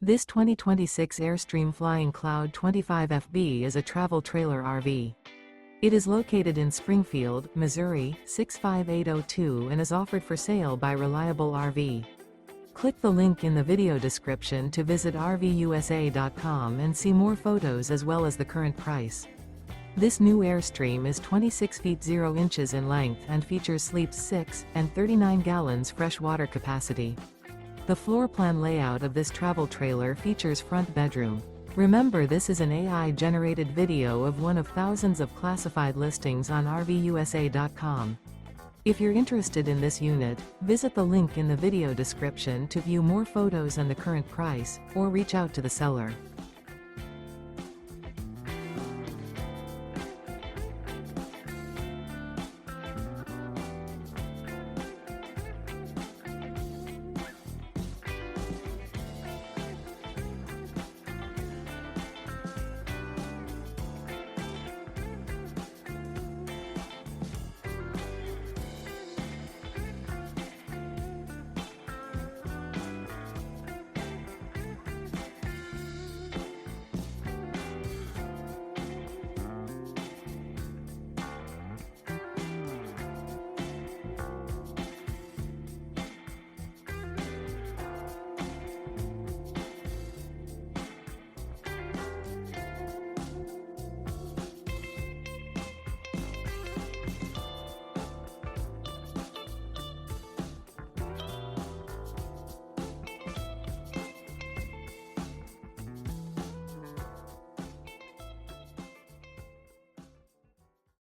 This 2026 Airstream Flying Cloud 25FB is a travel trailer RV. It is located in Springfield, Missouri, 65802 and is offered for sale by Reliable RV. Click the link in the video description to visit RVUSA.com and see more photos as well as the current price. This new Airstream is 26 feet 0 inches in length and features sleeps 6 and 39 gallons fresh water capacity. The floor plan layout of this travel trailer features front bedroom. Remember, this is an AI-generated video of one of thousands of classified listings on RVUSA.com. If you're interested in this unit, visit the link in the video description to view more photos and the current price, or reach out to the seller.